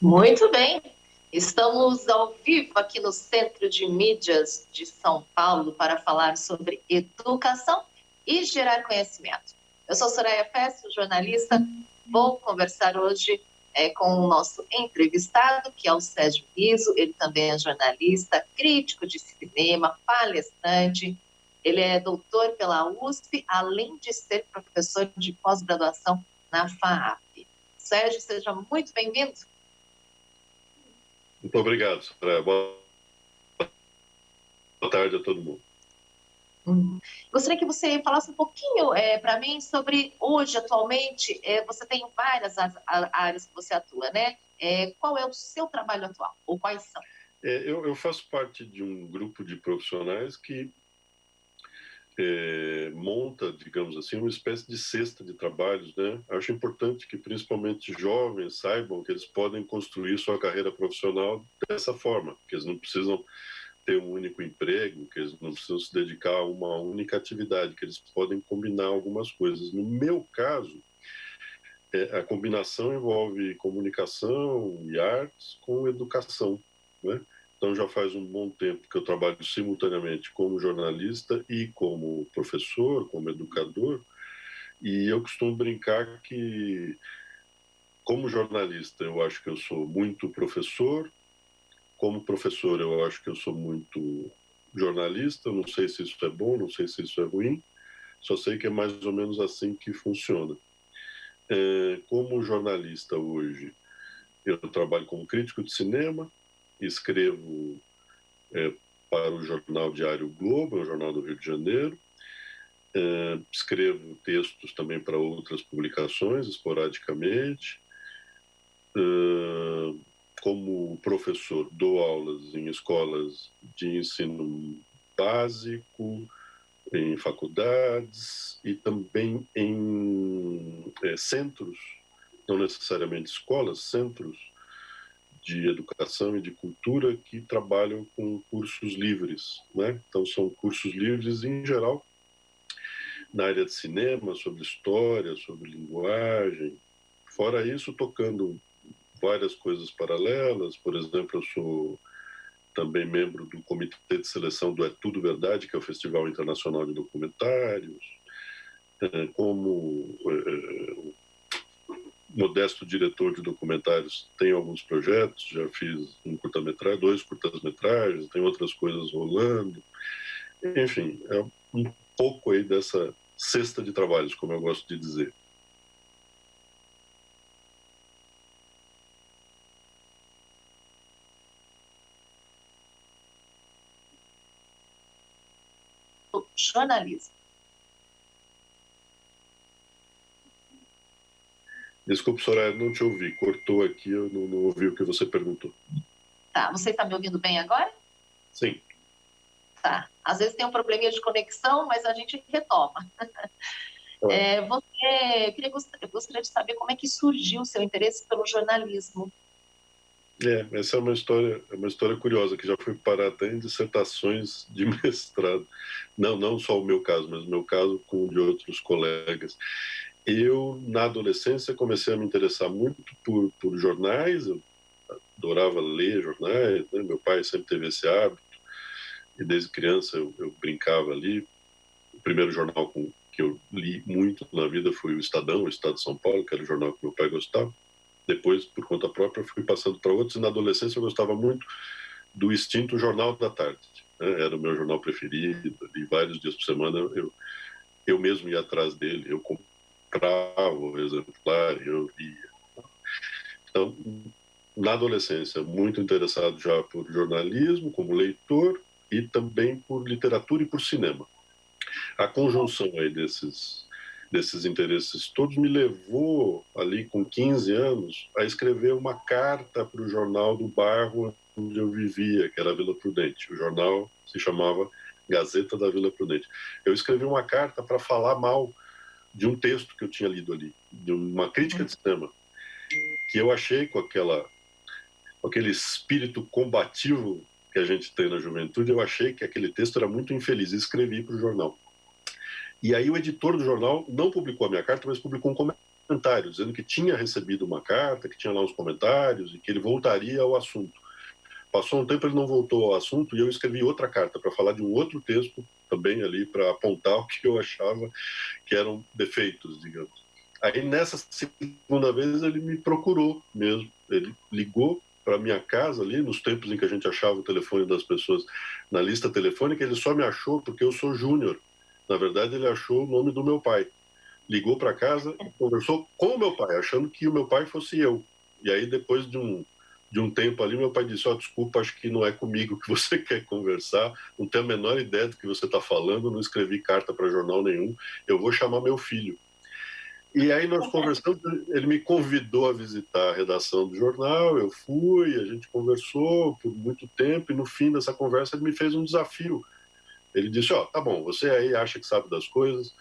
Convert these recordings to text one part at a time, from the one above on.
Muito bem. Estamos ao vivo aqui no Centro de Mídias de São Paulo para falar sobre educação e gerar conhecimento. Eu sou Soraya Fest, jornalista. Vou conversar hoje com o nosso entrevistado, que é o Sérgio Riso. Ele também é jornalista, crítico de cinema, palestrante. Ele é doutor pela USP, além de ser professor de pós-graduação na FAAP. Sérgio, seja muito bem-vindo. Muito obrigado, Soraya. Boa tarde a todo mundo. Gostaria que você falasse um pouquinho para mim sobre hoje, atualmente, você tem várias áreas que você atua, né? Qual é o seu trabalho atual? Ou quais são? Eu faço parte de um grupo de profissionais que monta, digamos assim, uma espécie de cesta de trabalhos, né? Acho importante que principalmente jovens saibam que eles podem construir sua carreira profissional dessa forma, que eles não precisam ter um único emprego, que eles não precisam se dedicar a uma única atividade, que eles podem combinar algumas coisas. No meu caso, a combinação envolve comunicação e artes com educação, né? Então já faz um bom tempo que eu trabalho simultaneamente como jornalista e como professor, como educador, e eu costumo brincar que, como jornalista, eu acho que eu sou muito professor, como professor, eu acho que eu sou muito jornalista. Não sei se isso é bom, não sei se isso é ruim, só sei que é mais ou menos assim que funciona. Como jornalista hoje, eu trabalho como crítico de cinema, escrevo para o jornal diário Globo, é um jornal do Rio de Janeiro. Escrevo textos também para outras publicações, esporadicamente. Como professor, dou aulas em escolas de ensino básico, em faculdades e também em centros, não necessariamente escolas, centros de educação e de cultura que trabalham com cursos livres, né? Então são cursos livres em geral na área de cinema, sobre história, sobre linguagem. Fora isso, tocando várias coisas paralelas. Por exemplo, eu sou também membro do comitê de seleção do É Tudo Verdade, que é o Festival Internacional de Documentários. Como modesto diretor de documentários, tenho alguns projetos, já fiz um curta-metragem, 2 curtas-metragens, tem outras coisas rolando. Enfim, é um pouco aí dessa cesta de trabalhos, como eu gosto de dizer. Jornalismo. Desculpe, Soraya, não te ouvi. Cortou aqui, eu não ouvi o que você perguntou. Tá, você está me ouvindo bem agora? Sim. Tá. Às vezes tem um probleminha de conexão, mas a gente retoma. Eu gostaria de saber como é que surgiu o seu interesse pelo jornalismo. Essa é uma história curiosa, que já fui parar até em dissertações de mestrado. Não só o meu caso, mas o meu caso com o de outros colegas. Eu, na adolescência, comecei a me interessar muito por jornais. Eu adorava ler jornais, né? Meu pai sempre teve esse hábito, e desde criança eu brincava ali. O primeiro jornal que eu li muito na vida foi o Estadão, o Estado de São Paulo, que era o jornal que meu pai gostava. Depois, por conta própria, fui passando para outros, e na adolescência eu gostava muito do extinto Jornal da Tarde, né? Era o meu jornal preferido, e vários dias por semana eu mesmo ia atrás dele, eu comprava o exemplar, eu via. Então, na adolescência, muito interessado já por jornalismo, como leitor, e também por literatura e por cinema. A conjunção aí desses interesses todos me levou, ali com 15 anos, a escrever uma carta para o jornal do bairro onde eu vivia, que era a Vila Prudente. O jornal se chamava Gazeta da Vila Prudente. Eu escrevi uma carta para falar mal de um texto que eu tinha lido ali, de uma crítica de cinema, que eu achei com aquele espírito combativo que a gente tem na juventude, eu achei que aquele texto era muito infeliz e escrevi para o jornal. E aí o editor do jornal não publicou a minha carta, mas publicou um comentário comentário, dizendo que tinha recebido uma carta, que tinha lá uns comentários e que ele voltaria ao assunto. Passou um tempo, ele não voltou ao assunto e eu escrevi outra carta para falar de um outro texto também ali, para apontar o que eu achava que eram defeitos, digamos. Aí, nessa segunda vez, ele me procurou mesmo. Ele ligou para minha casa ali, nos tempos em que a gente achava o telefone das pessoas na lista telefônica, ele só me achou porque eu sou Júnior. Na verdade, ele achou o nome do meu pai. Ligou para casa e conversou com o meu pai, achando que o meu pai fosse eu. E aí, depois de um tempo ali, meu pai disse: desculpa, acho que não é comigo que você quer conversar, não tenho a menor ideia do que você está falando, não escrevi carta para jornal nenhum, eu vou chamar meu filho. E aí nós conversamos, ele me convidou a visitar a redação do jornal, eu fui, a gente conversou por muito tempo e no fim dessa conversa ele me fez um desafio. Ele disse: tá bom, você aí acha que sabe das coisas,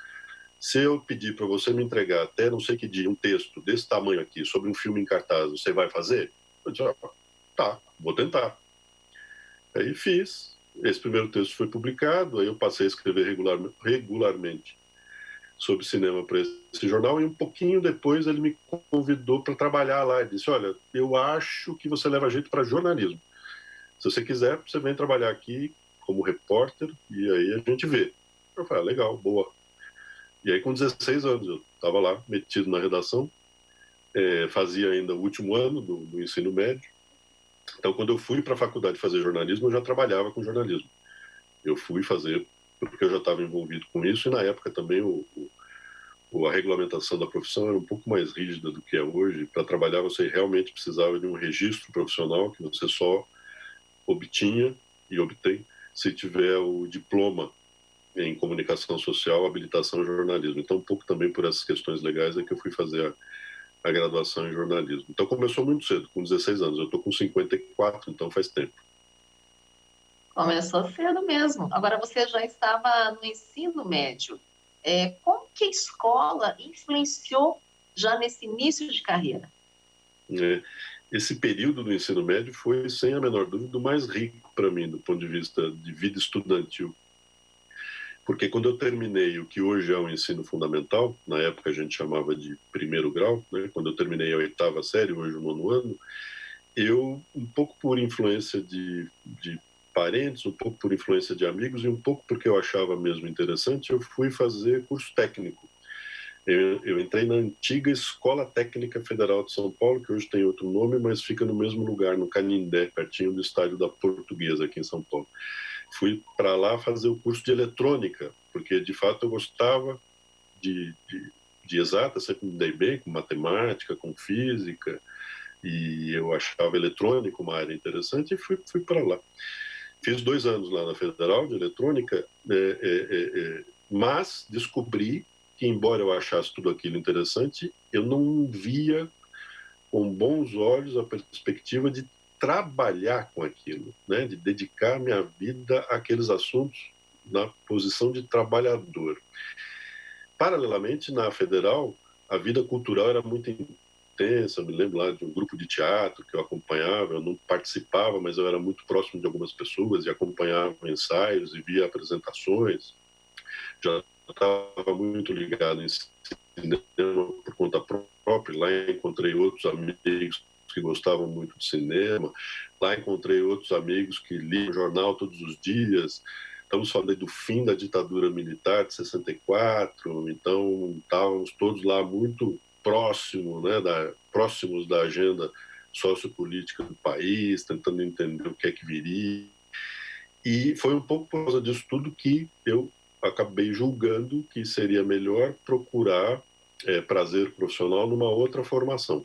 se eu pedir para você me entregar até não sei que dia um texto desse tamanho aqui sobre um filme em cartaz, você vai fazer? Eu disse: tá, vou tentar. Aí fiz, esse primeiro texto foi publicado, aí eu passei a escrever regularmente sobre cinema para esse jornal e um pouquinho depois ele me convidou para trabalhar lá. Ele disse: olha, eu acho que você leva jeito para jornalismo. Se você quiser, você vem trabalhar aqui como repórter e aí a gente vê. Eu falei: legal, boa. E aí com 16 anos eu estava lá, metido na redação, fazia ainda o último ano do ensino médio. Então, quando eu fui para a faculdade fazer jornalismo, eu já trabalhava com jornalismo. Eu fui fazer porque eu já estava envolvido com isso e na época também a regulamentação da profissão era um pouco mais rígida do que é hoje. Para trabalhar, você realmente precisava de um registro profissional que você só obtinha e obtém se tiver o diploma em comunicação social, habilitação em jornalismo. Então, um pouco também por essas questões legais é que eu fui fazer a graduação em jornalismo. Então, começou muito cedo, com 16 anos. Eu estou com 54, então faz tempo. Começou cedo mesmo. Agora, você já estava no ensino médio. Como que a escola influenciou já nesse início de carreira? Esse período do ensino médio foi, sem a menor dúvida, o mais rico para mim, do ponto de vista de vida estudantil. Porque quando eu terminei o que hoje é o ensino fundamental, na época a gente chamava de primeiro grau, né? Quando eu terminei a 8ª série, hoje o 9º ano, eu, um pouco por influência de parentes, um pouco por influência de amigos e um pouco porque eu achava mesmo interessante, eu fui fazer curso técnico. Eu entrei na antiga Escola Técnica Federal de São Paulo, que hoje tem outro nome, mas fica no mesmo lugar, no Canindé, pertinho do estádio da Portuguesa, aqui em São Paulo. Fui para lá fazer o curso de eletrônica, porque de fato eu gostava de exata, sempre me dei bem com matemática, com física, e eu achava eletrônica uma área interessante e fui para lá. Fiz 2 anos lá na Federal de Eletrônica, mas descobri que, embora eu achasse tudo aquilo interessante, eu não via com bons olhos a perspectiva de trabalhar com aquilo, né? De dedicar minha vida àqueles assuntos na posição de trabalhador. Paralelamente, na Federal, a vida cultural era muito intensa. Eu me lembro lá de um grupo de teatro que eu acompanhava, eu não participava, mas eu era muito próximo de algumas pessoas e acompanhava ensaios e via apresentações. Já estava muito ligado em cinema por conta própria. Lá encontrei outros amigos que gostavam muito de cinema. Lá encontrei outros amigos que liam jornal todos os dias. Estamos falando do fim da ditadura militar de 64, então estávamos todos lá muito próximos da agenda sociopolítica do país, tentando entender o que é que viria. E foi um pouco por causa disso tudo que eu acabei julgando que seria melhor procurar prazer profissional numa outra formação.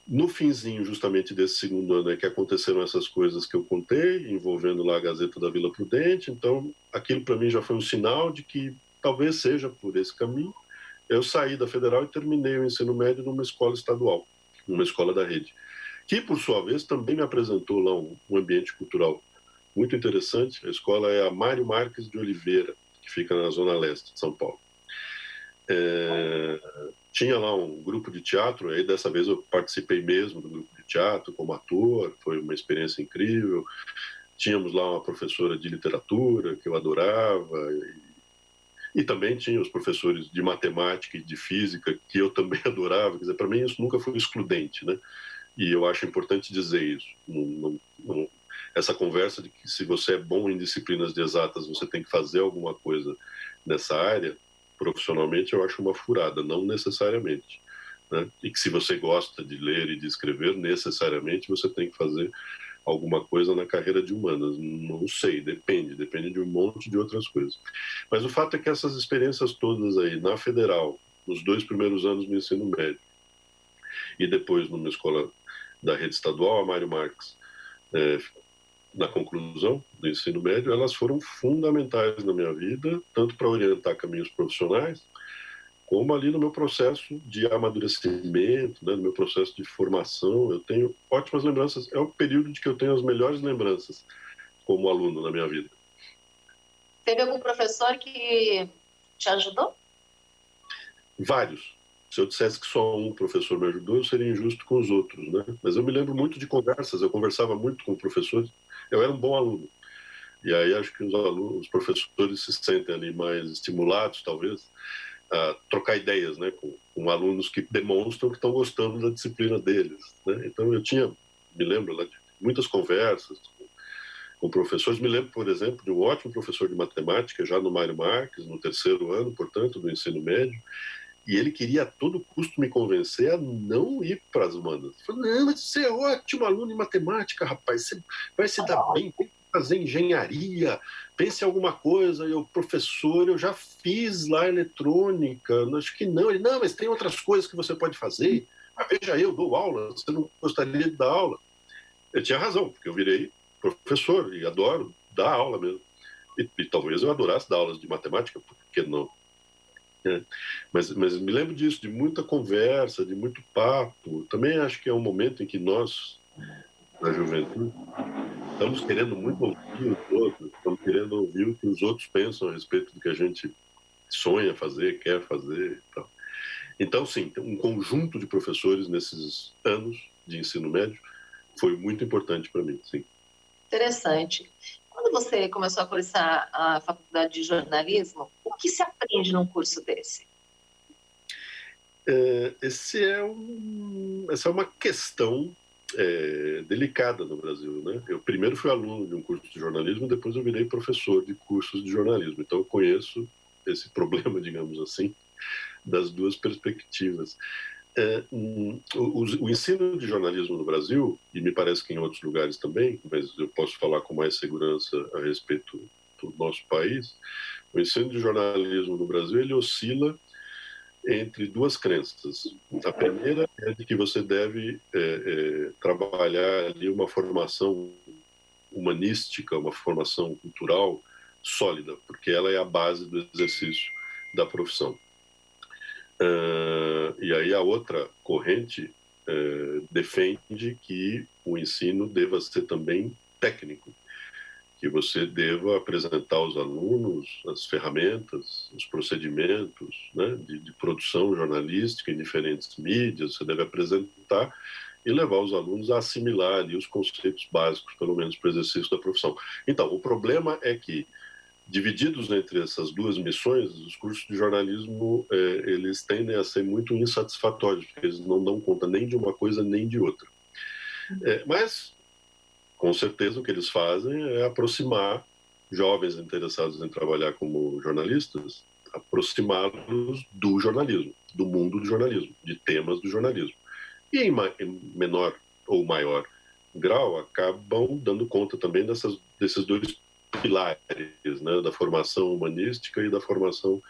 No finzinho, justamente desse 2º ano, é que aconteceram essas coisas que eu contei, envolvendo lá a Gazeta da Vila Prudente. Então, aquilo para mim já foi um sinal de que talvez seja por esse caminho. Eu saí da Federal e terminei o ensino médio numa escola estadual, numa escola da rede, que, por sua vez, também me apresentou lá um ambiente cultural muito interessante. A escola é a Mário Marques de Oliveira, que fica na Zona Leste de São Paulo. Tinha lá um grupo de teatro, aí dessa vez eu participei mesmo do grupo de teatro como ator, foi uma experiência incrível. Tínhamos lá uma professora de literatura que eu adorava, E também tinha os professores de matemática e de física, que eu também adorava. Quer dizer, para mim isso nunca foi excludente, né? E eu acho importante dizer isso. Essa conversa de que se você é bom em disciplinas de exatas, você tem que fazer alguma coisa nessa área, profissionalmente, eu acho uma furada, não necessariamente. Né? E que se você gosta de ler e de escrever, necessariamente você tem que fazer alguma coisa na carreira de humanas. Não sei, depende de um monte de outras coisas. Mas o fato é que essas experiências todas aí, na Federal, nos 2 primeiros anos do ensino médio, e depois numa escola da rede estadual, a Mário Marques, na conclusão do ensino médio, elas foram fundamentais na minha vida, tanto para orientar caminhos profissionais, como ali no meu processo de amadurecimento, né, no meu processo de formação. Eu tenho ótimas lembranças, é o período de que eu tenho as melhores lembranças como aluno na minha vida. Teve algum professor que te ajudou? Vários. Se eu dissesse que só um professor me ajudou, eu seria injusto com os outros, né? Mas eu me lembro muito de conversas, eu conversava muito com professores, eu era um bom aluno. E aí acho que os professores se sentem ali mais estimulados, talvez, a trocar ideias, né, com alunos que demonstram que estão gostando da disciplina deles, né? Então me lembro lá de muitas conversas com professores. Me lembro, por exemplo, de um ótimo professor de matemática, já no Mário Marques, no 3º ano, portanto, do ensino médio, e ele queria a todo custo me convencer a não ir para as humanas. Ele falou, não, mas você é ótimo aluno em matemática, rapaz, você vai se dar bem, tem que fazer engenharia, pense em alguma coisa. E o professor, eu já fiz lá eletrônica, acho que não. Ele, não, mas tem outras coisas que você pode fazer. Ah, veja, eu dou aula, você não gostaria de dar aula? Ele tinha razão, porque eu virei professor e adoro dar aula mesmo. E talvez eu adorasse dar aulas de matemática, por que não? Mas me lembro disso, de muita conversa, de muito papo. Também acho que é um momento em que nós, na juventude, estamos querendo muito ouvir os outros, estamos querendo ouvir o que os outros pensam a respeito do que a gente sonha fazer, quer fazer e tal. Então, sim, um conjunto de professores nesses anos de ensino médio foi muito importante para mim, sim. Interessante. Quando você começou a cursar a faculdade de jornalismo, o que se aprende num curso desse? Essa é uma questão delicada no Brasil, né? Eu primeiro fui aluno de um curso de jornalismo, depois eu virei professor de cursos de jornalismo. Então eu conheço esse problema, digamos assim, das duas perspectivas. O ensino de jornalismo no Brasil, e me parece que em outros lugares também, mas eu posso falar com mais segurança a respeito do nosso país, o ensino de jornalismo no Brasil, ele oscila entre duas crenças. A primeira é de que você deve trabalhar ali uma formação humanística, uma formação cultural sólida, porque ela é a base do exercício da profissão. E aí a outra corrente defende que o ensino deva ser também técnico, que você deva apresentar aos alunos as ferramentas, os procedimentos, né, de produção jornalística em diferentes mídias. Você deve apresentar e levar os alunos a assimilar ali os conceitos básicos, pelo menos para o exercício da profissão. Então, o problema é que, divididos entre essas duas missões, os cursos de jornalismo eles tendem a ser muito insatisfatórios, porque eles não dão conta nem de uma coisa nem de outra. Mas com certeza o que eles fazem é aproximar jovens interessados em trabalhar como jornalistas, aproximá-los do jornalismo, do mundo do jornalismo, de temas do jornalismo. E em menor ou maior grau acabam dando conta também desses dois pilares, né, da formação humanística e da formação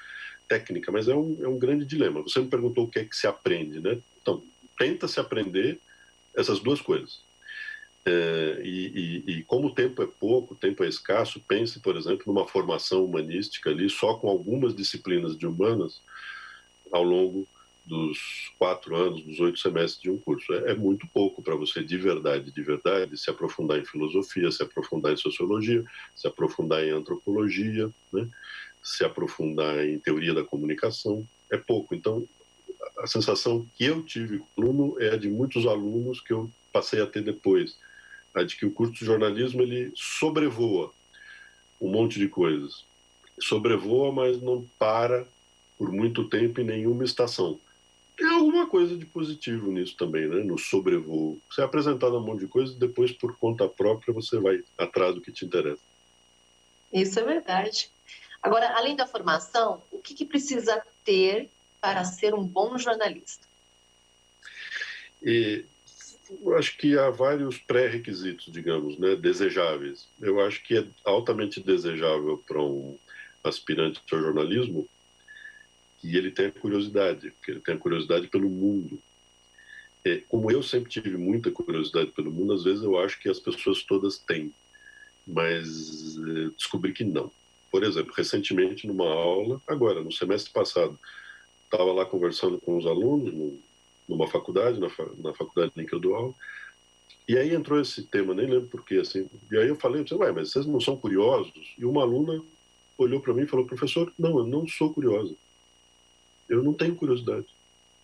técnica. Mas é um grande dilema. Você me perguntou o que é que se aprende, né? Então, tenta-se aprender essas duas coisas. E como o tempo é pouco, o tempo é escasso, pense, por exemplo, numa formação humanística ali, só com algumas disciplinas de humanas ao longo dos 4 anos, dos 8 semestres de um curso. É muito pouco para você, de verdade, se aprofundar em filosofia, se aprofundar em sociologia, se aprofundar em antropologia, né? Se aprofundar em teoria da comunicação. É pouco. Então, a sensação que eu tive com o aluno é a de muitos alunos que eu passei a ter depois, a de que o curso de jornalismo ele sobrevoa um monte de coisas. sobrevoa, mas não para por muito tempo em nenhuma estação. Tem alguma coisa de positivo nisso também, né? No sobrevoo. Você é apresentado a um monte de coisa e depois, por conta própria, você vai atrás do que te interessa. Isso é verdade. Agora, além da formação, o que precisa ter para ser um bom jornalista? E eu acho que há vários pré-requisitos, digamos, né, desejáveis. Eu acho que é altamente desejável para um aspirante ao jornalismo que ele tenha curiosidade, que ele tenha curiosidade pelo mundo. Como eu sempre tive muita curiosidade pelo mundo, às vezes eu acho que as pessoas todas têm, mas descobri que não. Por exemplo, recentemente numa aula, agora, no semestre passado, estava lá conversando com os alunos numa faculdade, na faculdade em que eu dou aula, e aí entrou esse tema, nem lembro porquê, assim, e aí eu falei, ué, mas vocês não são curiosos? E uma aluna olhou para mim e falou, professor, não, eu não sou curiosa, eu não tenho curiosidade.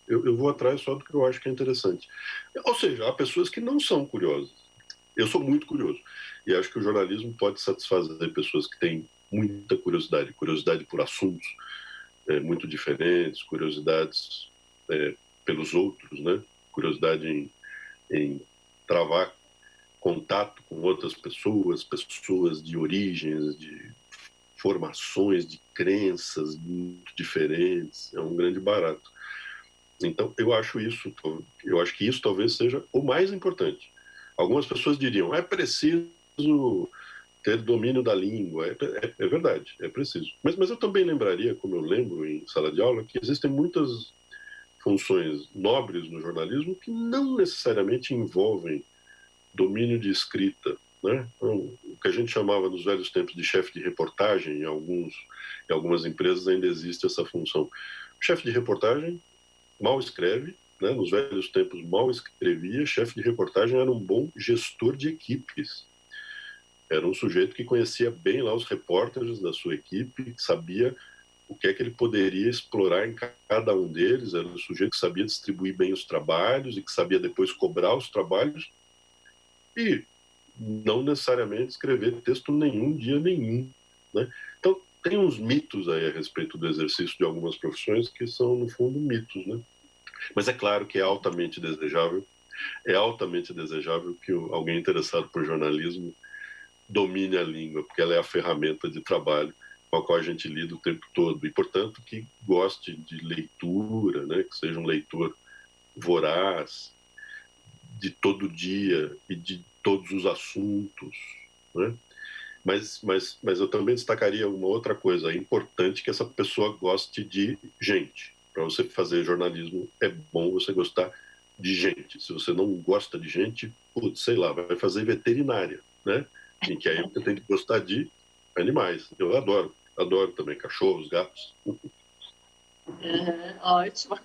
Eu vou atrás só do que eu acho que é interessante. Ou seja, há pessoas que não são curiosas. Eu sou muito curioso. E acho que o jornalismo pode satisfazer pessoas que têm muita curiosidade, curiosidade por assuntos muito diferentes, curiosidades pelos outros, né? Curiosidade em travar contato com outras pessoas, pessoas de origens, de formações, de crenças muito diferentes. É um grande barato. Então, eu acho que isso talvez seja o mais importante. Algumas pessoas diriam, é preciso ter domínio da língua. É verdade, é preciso. Mas eu também lembraria, como eu lembro em sala de aula, que existem muitas funções nobres no jornalismo que não necessariamente envolvem domínio de escrita. Né? Então, o que a gente chamava nos velhos tempos de chefe de reportagem, em algumas empresas ainda existe essa função. O chefe de reportagem mal escreve, né? Nos velhos tempos mal escrevia, chefe de reportagem era um bom gestor de equipes. Era um sujeito que conhecia bem lá os repórteres da sua equipe, que sabia o que é que ele poderia explorar em cada um deles, era um sujeito que sabia distribuir bem os trabalhos e que sabia depois cobrar os trabalhos e não necessariamente escrever texto nenhum, dia nenhum. Né? Então, tem uns mitos aí a respeito do exercício de algumas profissões que são, no fundo, mitos. Né? Mas é claro que é altamente desejável que alguém interessado por jornalismo domine a língua, porque ela é a ferramenta de trabalho com a qual a gente lida o tempo todo. E, portanto, que goste de leitura, né? Que seja um leitor voraz, de todo dia e de todos os assuntos. Né? Mas eu também destacaria uma outra coisa. É importante que essa pessoa goste de gente. Para você fazer jornalismo, é bom você gostar de gente. Se você não gosta de gente, putz, sei lá, vai fazer veterinária, né? Em que aí você tem que gostar de animais. Eu adoro também cachorros, gatos. Ótimo.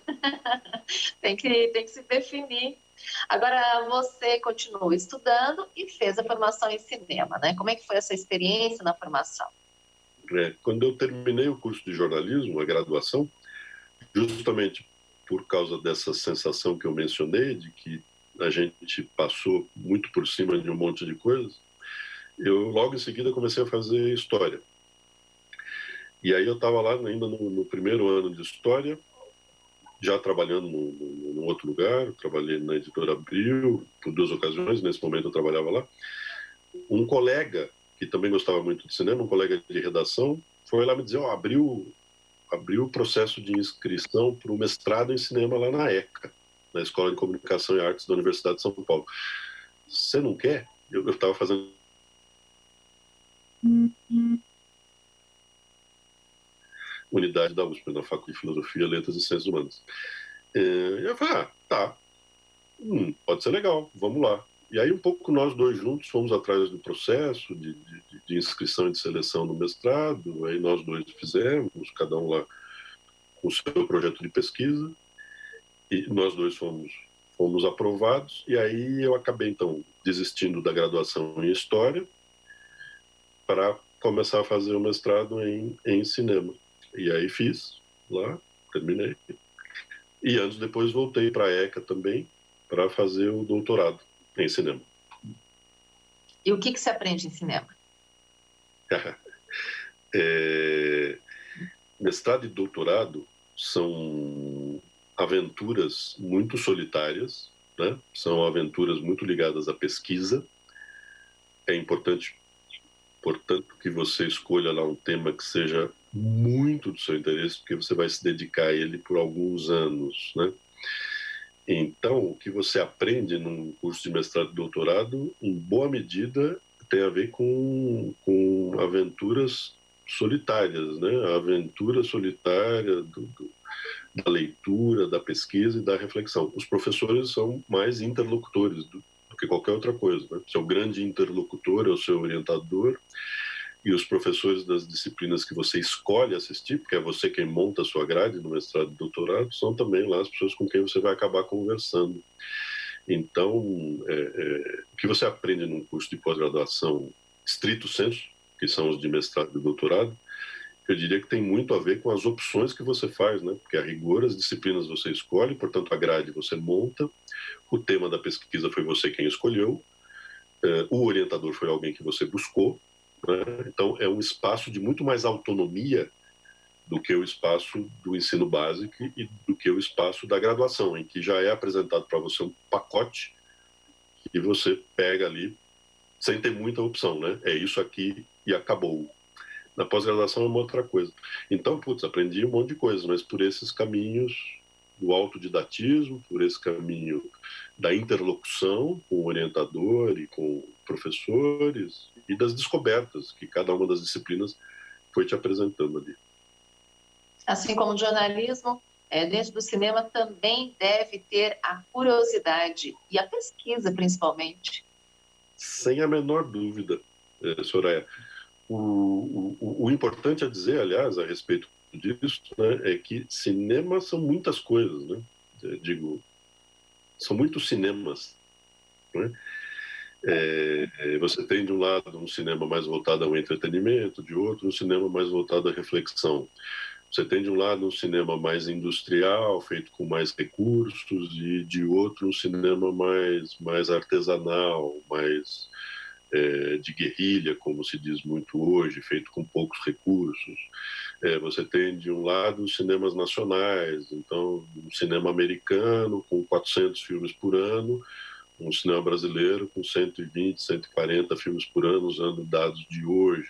Tem que se definir. Agora, você continuou estudando e fez a formação em cinema, né? Como é que foi essa experiência na formação? Quando eu terminei o curso de jornalismo, a graduação, justamente por causa dessa sensação que eu mencionei, de que a gente passou muito por cima de um monte de coisas, eu logo em seguida comecei a fazer história. E aí eu estava lá ainda no primeiro ano de história, já trabalhando num outro lugar, eu trabalhei na editora Abril por 2 ocasiões, nesse momento eu trabalhava lá. Um colega que também gostava muito de cinema, um colega de redação, foi lá me dizer, abriu o processo de inscrição para o mestrado em cinema lá na ECA, na Escola de Comunicação e Artes da Universidade de São Paulo. Você não quer? Eu estava fazendo unidade da USP, na Faculdade de Filosofia, Letras e Ciências Humanas. Eu falei, tá, pode ser legal, vamos lá. E aí um pouco nós dois juntos fomos atrás do processo de inscrição e de seleção no mestrado, aí nós dois fizemos, cada um lá com o seu projeto de pesquisa, e nós dois fomos aprovados, e aí eu acabei, então, desistindo da graduação em História para começar a fazer o mestrado em Cinema. E aí fiz lá, terminei. E anos depois voltei para a ECA também para fazer o doutorado em Cinema. E o que se aprende em cinema? Mestrado e doutorado são aventuras muito solitárias, né? São aventuras muito ligadas à pesquisa. É importante, portanto, que você escolha lá um tema que seja muito do seu interesse, porque você vai se dedicar a ele por alguns anos, né? Então, o que você aprende num curso de mestrado e doutorado, em boa medida, tem a ver com aventuras solitárias, né? A aventura solitária da leitura, da pesquisa e da reflexão. Os professores são mais interlocutores do que qualquer outra coisa, né? Seu grande interlocutor é o seu orientador, e os professores das disciplinas que você escolhe assistir, porque é você quem monta a sua grade no mestrado e doutorado, são também lá as pessoas com quem você vai acabar conversando. Então, o que você aprende num curso de pós-graduação estrito sensu, que são os de mestrado e doutorado, eu diria que tem muito a ver com as opções que você faz, né? Porque a rigor as disciplinas você escolhe, portanto a grade você monta, o tema da pesquisa foi você quem escolheu, o orientador foi alguém que você buscou, né? Então é um espaço de muito mais autonomia do que o espaço do ensino básico e do que o espaço da graduação, em que já é apresentado para você um pacote e você pega ali sem ter muita opção, né? É isso aqui e acabou. Na pós-graduação é uma outra coisa. Então, aprendi um monte de coisas, mas por esses caminhos do autodidatismo, por esse caminho da interlocução com o orientador e com professores e das descobertas que cada uma das disciplinas foi te apresentando ali. Assim como o jornalismo, dentro do cinema também deve ter a curiosidade e a pesquisa, principalmente. Sem a menor dúvida, Soraya. O importante a dizer, aliás, a respeito disso, né, é que cinema são muitas coisas, né? Digo, são muitos cinemas, né? Você tem de um lado um cinema mais voltado ao entretenimento, de outro um cinema mais voltado à reflexão. Você tem de um lado um cinema mais industrial, feito com mais recursos, e de outro um cinema mais artesanal, mais de guerrilha, como se diz muito hoje, feito com poucos recursos. Você tem de um lado os cinemas nacionais, então um cinema americano com 400 filmes por ano, um cinema brasileiro com 120, 140 filmes por ano, usando dados de hoje.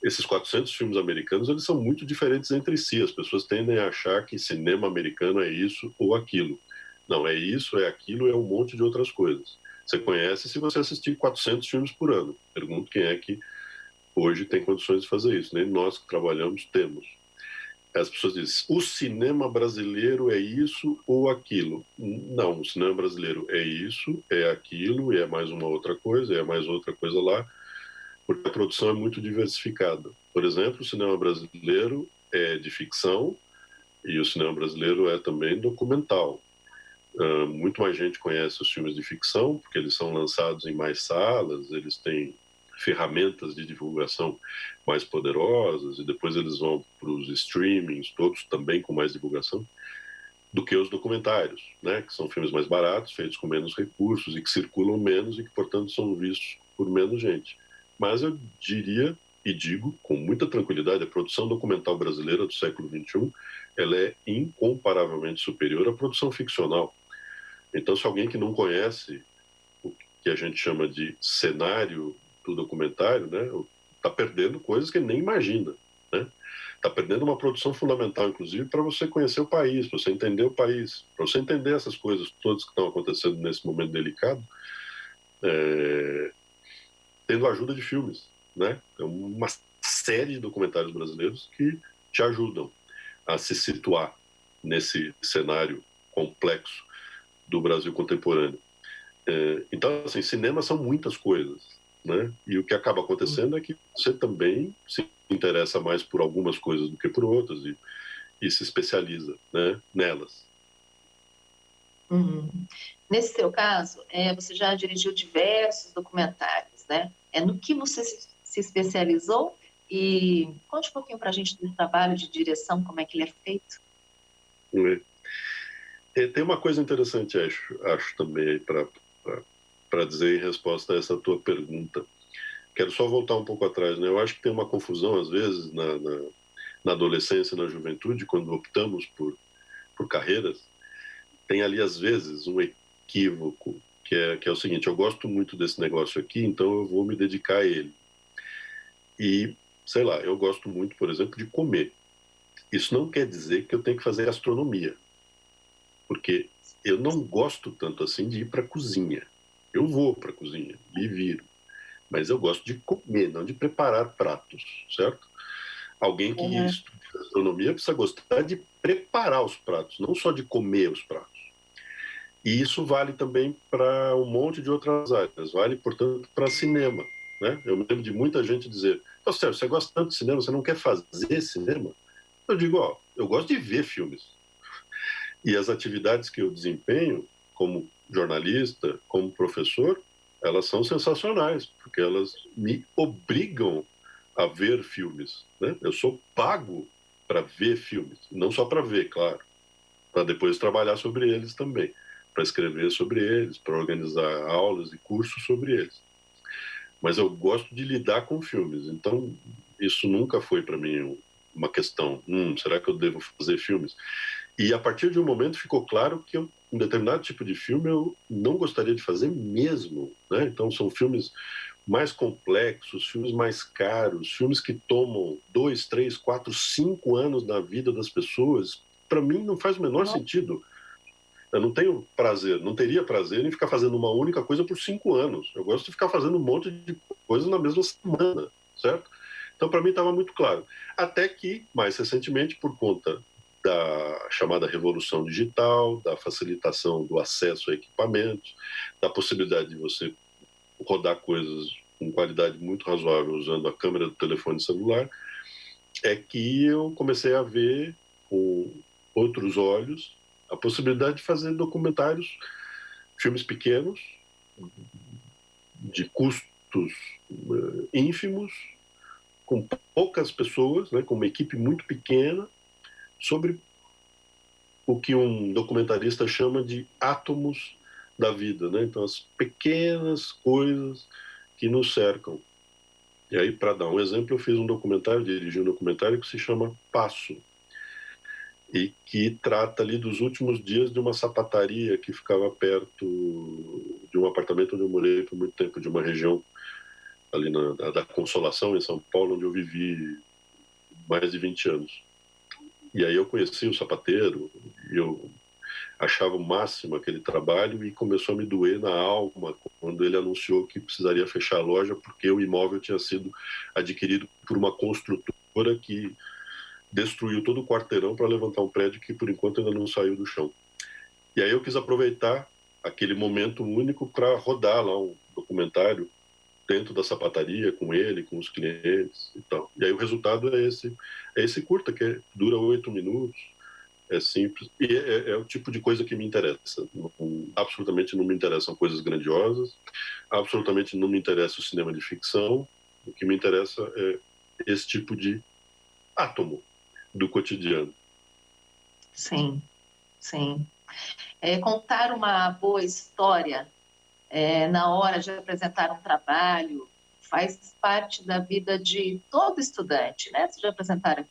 Esses 400 filmes americanos, eles são muito diferentes entre si. As pessoas tendem a achar que cinema americano é isso ou aquilo. Não, é isso, é aquilo, é um monte de outras coisas. Você conhece se você assistir 400 filmes por ano. Pergunto quem é que hoje tem condições de fazer isso. Nem nós que trabalhamos temos. As pessoas dizem, o cinema brasileiro é isso ou aquilo. Não, o cinema brasileiro é isso, é aquilo, e é mais uma outra coisa, é mais outra coisa lá, porque a produção é muito diversificada. Por exemplo, o cinema brasileiro é de ficção e o cinema brasileiro é também documental. Muito mais gente conhece os filmes de ficção, porque eles são lançados em mais salas, eles têm ferramentas de divulgação mais poderosas, e depois eles vão para os streamings, todos também com mais divulgação, do que os documentários, né? Que são filmes mais baratos, feitos com menos recursos e que circulam menos e que, portanto, são vistos por menos gente. Mas eu diria e digo com muita tranquilidade, a produção documental brasileira do século XXI, ela é incomparavelmente superior à produção ficcional. Então, se alguém que não conhece o que a gente chama de cenário do documentário, né, está perdendo coisas que ele nem imagina, né? Está perdendo uma produção fundamental, inclusive, para você conhecer o país, para você entender o país, para você entender essas coisas todas que estão acontecendo nesse momento delicado, tendo a ajuda de filmes, né? É uma série de documentários brasileiros que te ajudam a se situar nesse cenário complexo do Brasil contemporâneo. Então, assim, cinema são muitas coisas, né? E o que acaba acontecendo é que você também se interessa mais por algumas coisas do que por outras e se especializa, né, nelas. Uhum. Nesse seu caso, você já dirigiu diversos documentários, né? No que você se especializou? E conte um pouquinho para a gente do trabalho de direção, como é que ele é feito. Tem uma coisa interessante, acho também, para dizer em resposta a essa tua pergunta. quero só voltar um pouco atrás, né? Eu acho que tem uma confusão, às vezes, na adolescência e na juventude, quando optamos por carreiras, tem ali, às vezes, um equívoco, que é o seguinte: eu gosto muito desse negócio aqui, então eu vou me dedicar a ele. E, sei lá, eu gosto muito, por exemplo, de comer. Isso não quer dizer que eu tenho que fazer gastronomia, porque eu não gosto tanto assim de ir para a cozinha. Eu vou para a cozinha, me viro, mas eu gosto de comer, não de preparar pratos, certo? Alguém que Uhum. estuda gastronomia precisa gostar de preparar os pratos, não só de comer os pratos. E isso vale também para um monte de outras áreas, vale, portanto, para cinema. Né? Eu me lembro de muita gente dizer: oh, Sérgio, você gosta tanto de cinema, você não quer fazer cinema? Eu digo: ó, eu gosto de ver filmes. E as atividades que eu desempenho, como jornalista, como professor, elas são sensacionais, porque elas me obrigam a ver filmes. Né? Eu sou pago para ver filmes, não só para ver, claro, para depois trabalhar sobre eles também, para escrever sobre eles, para organizar aulas e cursos sobre eles. Mas eu gosto de lidar com filmes, então isso nunca foi para mim uma questão: será que eu devo fazer filmes? E a partir de um momento ficou claro que um determinado tipo de filme eu não gostaria de fazer mesmo. Né? Então são filmes mais complexos, filmes mais caros, filmes que tomam 2, 3, 4, 5 anos na vida das pessoas. Para mim não faz o menor Uhum. sentido. Eu não tenho prazer, não teria prazer em ficar fazendo uma única coisa por 5 anos. Eu gosto de ficar fazendo um monte de coisa na mesma semana, certo? Então, para mim, estava muito claro. Até que, mais recentemente, por conta da chamada revolução digital, da facilitação do acesso a equipamentos, da possibilidade de você rodar coisas com qualidade muito razoável usando a câmera do telefone celular, é que eu comecei a ver com outros olhos a possibilidade de fazer documentários, filmes pequenos, de custos ínfimos, com poucas pessoas, né, com uma equipe muito pequena, sobre o que um documentarista chama de átomos da vida, né? Então, as pequenas coisas que nos cercam. E aí, para dar um exemplo, eu fiz um documentário, dirigi um documentário que se chama Passo, e que trata ali dos últimos dias de uma sapataria que ficava perto de um apartamento onde eu morei por muito tempo, de uma região ali da Consolação, em São Paulo, onde eu vivi mais de 20 anos. E aí eu conheci o sapateiro, e eu achava o máximo aquele trabalho, e começou a me doer na alma quando ele anunciou que precisaria fechar a loja porque o imóvel tinha sido adquirido por uma construtora que destruiu todo o quarteirão para levantar um prédio que, por enquanto, ainda não saiu do chão. E aí eu quis aproveitar aquele momento único para rodar lá um documentário dentro da sapataria, com ele, com os clientes e tal. E aí o resultado é esse curta, que dura 8 minutos, é simples, e é o tipo de coisa que me interessa. Absolutamente não me interessam coisas grandiosas, absolutamente não me interessa o cinema de ficção, o que me interessa é esse tipo de átomo do cotidiano. Sim, sim. Contar uma boa história na hora de apresentar um trabalho faz parte da vida de todo estudante, né? Se já apresentar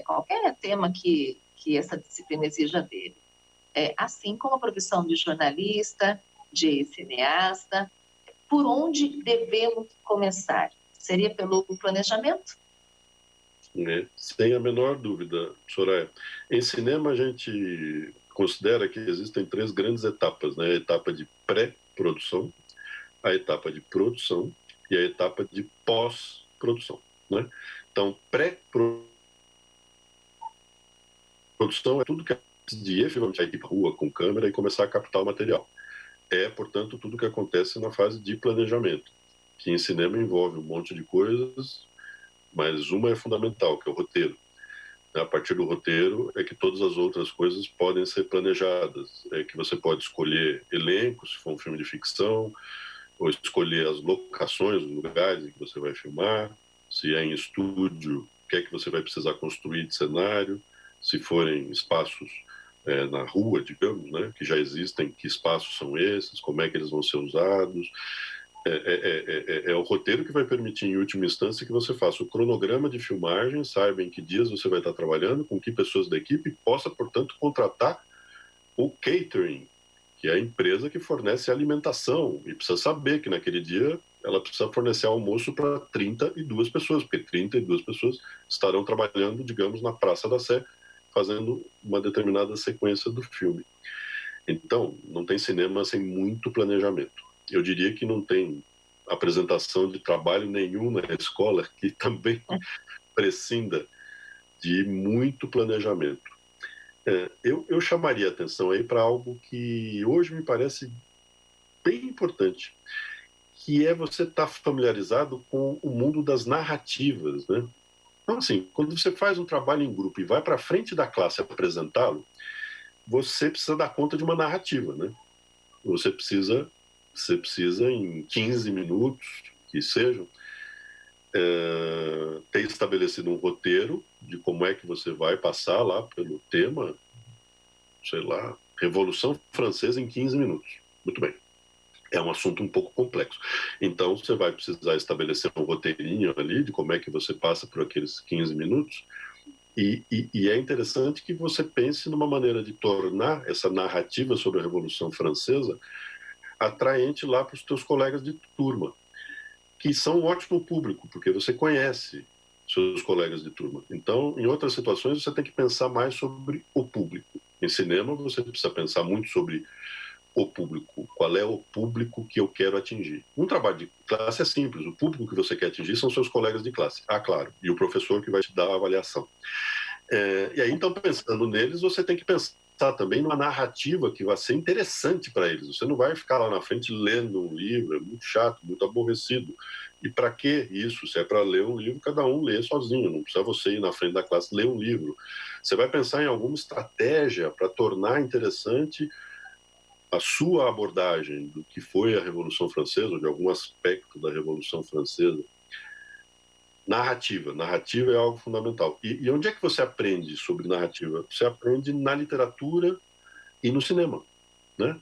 qualquer tema que essa disciplina exija dele. Assim como a profissão de jornalista, de cineasta, por onde devemos começar? Seria pelo planejamento? Né? Sem a menor dúvida, Soraya. Em cinema, a gente considera que existem 3 grandes etapas, né? A etapa de pré-produção, a etapa de produção e a etapa de pós-produção. Né? Então, pré-produção é tudo que é de efetivamente ir para a rua com câmera e começar a captar o material. É, portanto, tudo que acontece na fase de planejamento, que em cinema envolve um monte de coisas, mas uma é fundamental, que é o roteiro. A partir do roteiro é que todas as outras coisas podem ser planejadas. É que você pode escolher elenco, se for um filme de ficção, ou escolher as locações, os lugares em que você vai filmar, se é em estúdio, o que é que você vai precisar construir de cenário, se forem espaços na rua, digamos, né, que já existem, que espaços são esses, como é que eles vão ser usados. É o roteiro que vai permitir, em última instância, que você faça o cronograma de filmagem, saiba em que dias você vai estar trabalhando, com que pessoas da equipe, e possa, portanto, contratar o catering, que é a empresa que fornece alimentação, e precisa saber que naquele dia ela precisa fornecer almoço para 32 pessoas, porque 32 pessoas estarão trabalhando, digamos, na Praça da Sé, fazendo uma determinada sequência do filme. Então, não tem cinema sem muito planejamento. Eu diria que não tem apresentação de trabalho nenhum na escola que também prescinda de muito planejamento. Eu chamaria atenção aí para algo que hoje me parece bem importante, que é você estar familiarizado com o mundo das narrativas, né? Então, assim, quando você faz um trabalho em grupo e vai para frente da classe apresentá-lo, você precisa dar conta de uma narrativa, né? Você precisa em 15 minutos, que sejam, ter estabelecido um roteiro de como é que você vai passar lá pelo tema, sei lá, Revolução Francesa em 15 minutos. Muito bem. É um assunto um pouco complexo. Então, você vai precisar estabelecer um roteirinho ali de como é que você passa por aqueles 15 minutos. E é interessante que você pense numa maneira de tornar essa narrativa sobre a Revolução Francesa atraente lá para os teus colegas de turma, que são um ótimo público, porque você conhece seus colegas de turma. Então, em outras situações, você tem que pensar mais sobre o público. Em cinema, você precisa pensar muito sobre o público. Qual é o público que eu quero atingir? Um trabalho de classe é simples. O público que você quer atingir são seus colegas de classe. Ah, claro. E o professor que vai te dar a avaliação. E aí, então, pensando neles, você tem que pensar também numa narrativa que vai ser interessante para eles. Você não vai ficar lá na frente lendo um livro, é muito chato, muito aborrecido. E para que isso? Se é para ler um livro, cada um lê sozinho, não precisa você ir na frente da classe ler um livro. Você vai pensar em alguma estratégia para tornar interessante a sua abordagem do que foi a Revolução Francesa, ou de algum aspecto da Revolução Francesa. Narrativa. Narrativa é algo fundamental. E onde é que você aprende sobre narrativa? Você aprende na literatura e no cinema, né?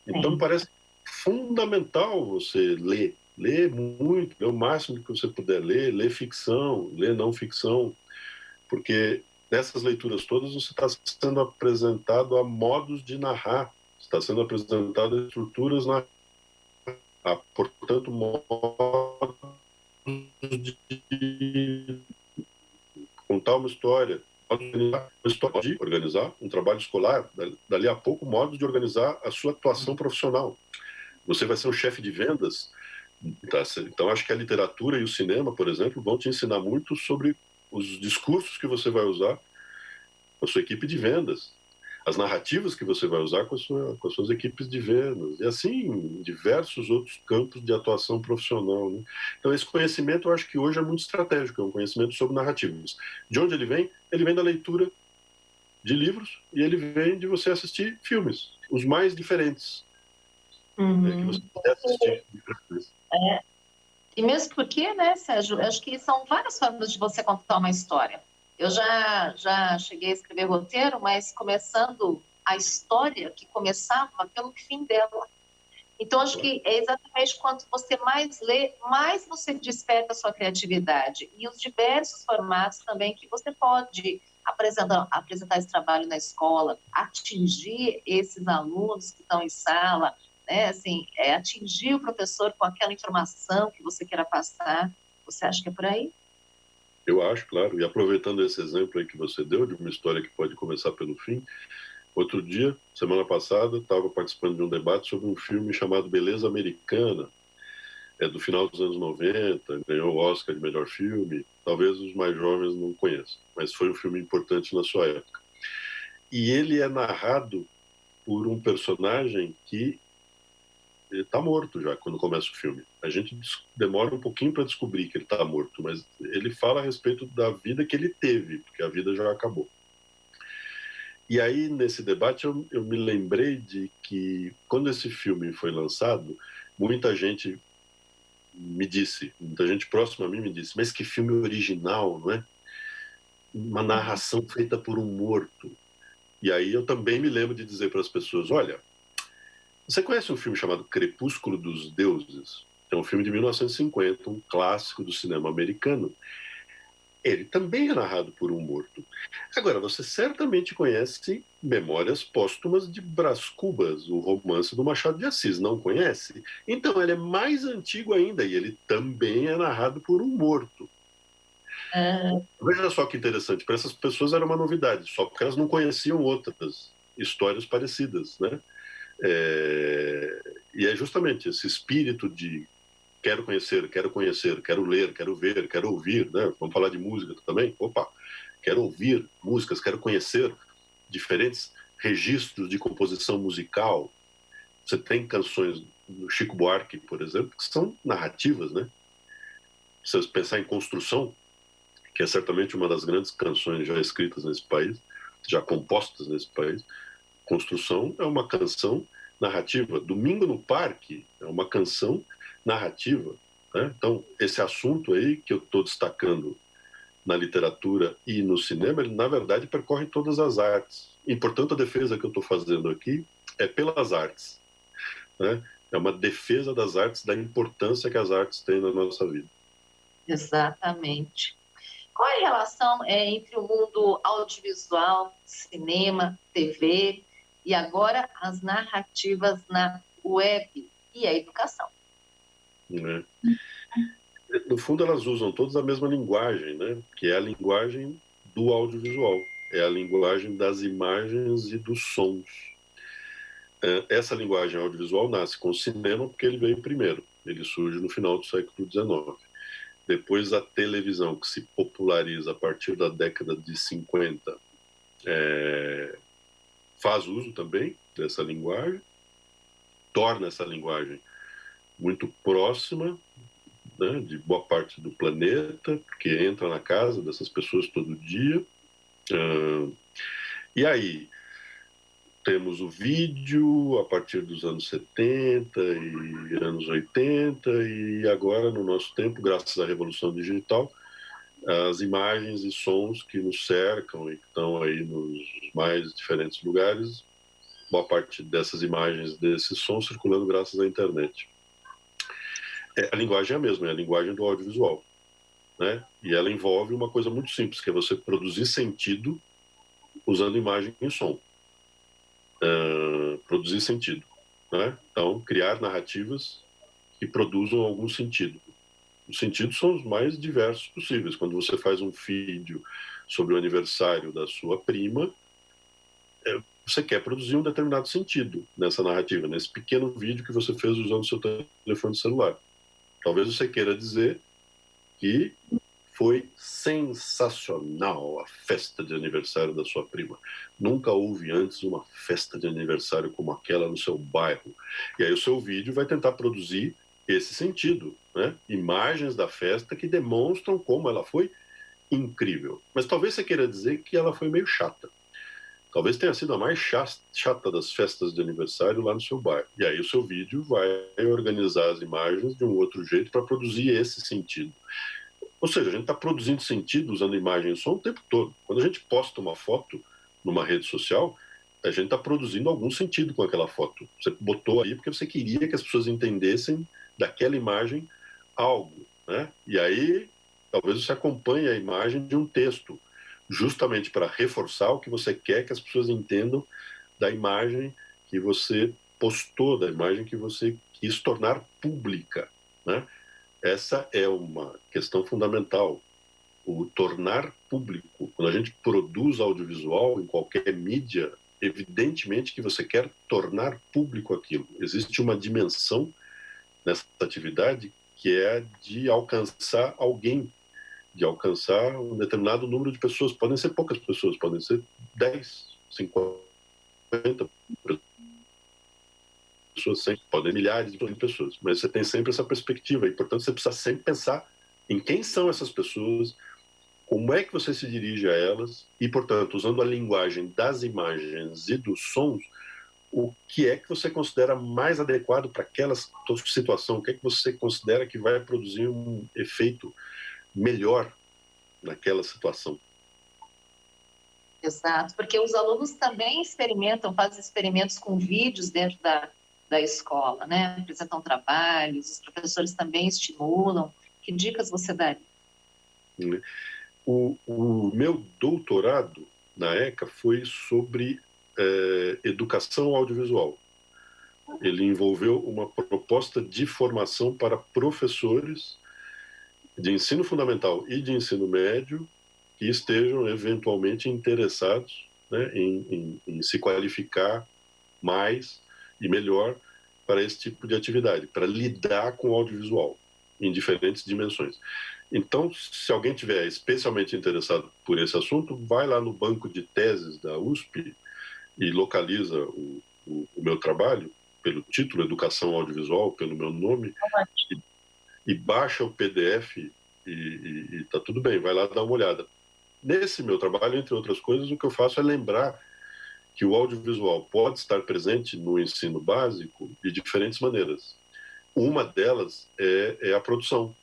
Então, me parece fundamental você ler muito, ler o máximo que você puder ler ficção, ler não ficção, porque nessas leituras todas você está sendo apresentado a modos de narrar, está sendo apresentado a estruturas portanto, modos de contar uma história, de organizar um trabalho escolar, dali a pouco, modos de organizar a sua atuação profissional. Você vai ser um chefe de vendas, tá? Então acho que a literatura e o cinema, por exemplo, vão te ensinar muito sobre os discursos que você vai usar com a sua equipe de vendas, as narrativas que você vai usar com as suas equipes de vendas, e assim em diversos outros campos de atuação profissional, né? Então esse conhecimento eu acho que hoje é muito estratégico, é um conhecimento sobre narrativas. De onde ele vem? Ele vem da leitura de livros e ele vem de você assistir filmes, os mais diferentes, que você puder assistir. E mesmo porque, né, Sérgio, eu acho que são várias formas de você contar uma história. Eu já cheguei a escrever roteiro, mas começando a história que começava pelo fim dela. Então, acho que é exatamente quanto você mais lê, mais você desperta a sua criatividade. E os diversos formatos também que você pode apresentar esse trabalho na escola, atingir esses alunos que estão em sala, né? Assim, atingir o professor com aquela informação que você queira passar. Você acha que é por aí? Eu acho, claro. E aproveitando esse exemplo aí que você deu, de uma história que pode começar pelo fim, outro dia, semana passada, estava participando de um debate sobre um filme chamado Beleza Americana, do final dos anos 90, ganhou o Oscar de melhor filme, talvez os mais jovens não conheçam, mas foi um filme importante na sua época. E ele é narrado por um personagem que está morto já quando começa o filme. A gente demora um pouquinho para descobrir que ele está morto, mas ele fala a respeito da vida que ele teve, porque a vida já acabou. E aí, nesse debate, eu me lembrei de que, quando esse filme foi lançado, muita gente muita gente próxima a mim me disse, mas que filme original, não é? Uma narração feita por um morto. E aí eu também me lembro de dizer para as pessoas, olha, você conhece um filme chamado Crepúsculo dos Deuses? É um filme de 1950, um clássico do cinema americano. Ele também é narrado por um morto. Agora, você certamente conhece Memórias Póstumas de Brás Cubas, o romance do Machado de Assis, não conhece? Então, ele é mais antigo ainda e ele também é narrado por um morto. Veja só que interessante, para essas pessoas era uma novidade, só porque elas não conheciam outras histórias parecidas, né? E é justamente esse espírito de quero conhecer, quero ler, quero ver, quero ouvir, né? Vamos falar de música também? Opa, quero ouvir músicas, quero conhecer diferentes registros de composição musical. Você tem canções do Chico Buarque, por exemplo, que são narrativas, né? Se você pensar em Construção, que é certamente uma das grandes canções já escritas nesse país, já compostas nesse país, Construção é uma canção narrativa. Domingo no Parque é uma canção narrativa. Né? Então, esse assunto aí que eu estou destacando na literatura e no cinema, ele, na verdade, percorre todas as artes. E, portanto, a defesa que eu estou fazendo aqui é pelas artes. Né? É uma defesa das artes, da importância que as artes têm na nossa vida. Exatamente. Qual é a relação entre o mundo audiovisual, cinema, TV e agora as narrativas na web e a educação? Né? No fundo, elas usam todas a mesma linguagem, né? Que é a linguagem do audiovisual, é a linguagem das imagens e dos sons. Essa linguagem audiovisual nasce com o cinema porque ele veio primeiro, ele surge no final do século XIX. Depois a televisão, que se populariza a partir da década de 50, faz uso também dessa linguagem, torna essa linguagem muito próxima, né, de boa parte do planeta, porque entra na casa dessas pessoas todo dia. E aí temos o vídeo a partir dos anos 70 e anos 80, e agora, no nosso tempo, graças à Revolução Digital, as imagens e sons que nos cercam e que estão aí nos mais diferentes lugares, boa parte dessas imagens, desses sons circulando graças à internet. A linguagem é a mesma, é a linguagem do audiovisual, né? E ela envolve uma coisa muito simples, que é você produzir sentido usando imagem e som. Produzir sentido, né? Então, criar narrativas que produzam algum sentido. Os sentidos são os mais diversos possíveis. Quando você faz um vídeo sobre o aniversário da sua prima, você quer produzir um determinado sentido nessa narrativa, nesse pequeno vídeo que você fez usando o seu telefone celular. Talvez você queira dizer que foi sensacional a festa de aniversário da sua prima. Nunca houve antes uma festa de aniversário como aquela no seu bairro. E aí o seu vídeo vai tentar produzir esse sentido, né? Imagens da festa que demonstram como ela foi incrível. Mas talvez você queira dizer que ela foi meio chata. Talvez tenha sido a mais chata das festas de aniversário lá no seu bairro. E aí o seu vídeo vai organizar as imagens de um outro jeito para produzir esse sentido. Ou seja, a gente está produzindo sentido usando imagem e som o tempo todo. Quando a gente posta uma foto numa rede social, a gente está produzindo algum sentido com aquela foto. Você botou aí porque você queria que as pessoas entendessem daquela imagem algo, né? E aí, talvez você acompanhe a imagem de um texto, justamente para reforçar o que você quer que as pessoas entendam da imagem que você postou, da imagem que você quis tornar pública, né? Essa é uma questão fundamental, o tornar público. Quando a gente produz audiovisual em qualquer mídia, evidentemente que você quer tornar público aquilo. Existe uma dimensão nessa atividade que é de alcançar alguém, de alcançar um determinado número de pessoas. Podem ser poucas pessoas, podem ser 10, 50 pessoas, sempre, podem milhares de pessoas, mas você tem sempre essa perspectiva e, portanto, você precisa sempre pensar em quem são essas pessoas, como é que você se dirige a elas e, portanto, usando a linguagem das imagens e dos sons, o que é que você considera mais adequado para aquela situação, o que é que você considera que vai produzir um efeito melhor naquela situação. Exato, porque os alunos também experimentam, fazem experimentos com vídeos dentro da da escola, né? Apresentam trabalhos, os professores também estimulam. Que dicas você daria? O meu doutorado na ECA foi sobre educação audiovisual. Ele envolveu uma proposta de formação para professores de ensino fundamental e de ensino médio que estejam eventualmente interessados, né, em se qualificar mais e melhor para esse tipo de atividade, para lidar com o audiovisual em diferentes dimensões. Então, se alguém tiver especialmente interessado por esse assunto, vai lá no banco de teses da USP e localiza o meu trabalho pelo título Educação Audiovisual, pelo meu nome, e baixa o PDF e tá tudo bem, vai lá dar uma olhada. Nesse meu trabalho, entre outras coisas, o que eu faço é lembrar que o audiovisual pode estar presente no ensino básico de diferentes maneiras. Uma delas é a produção.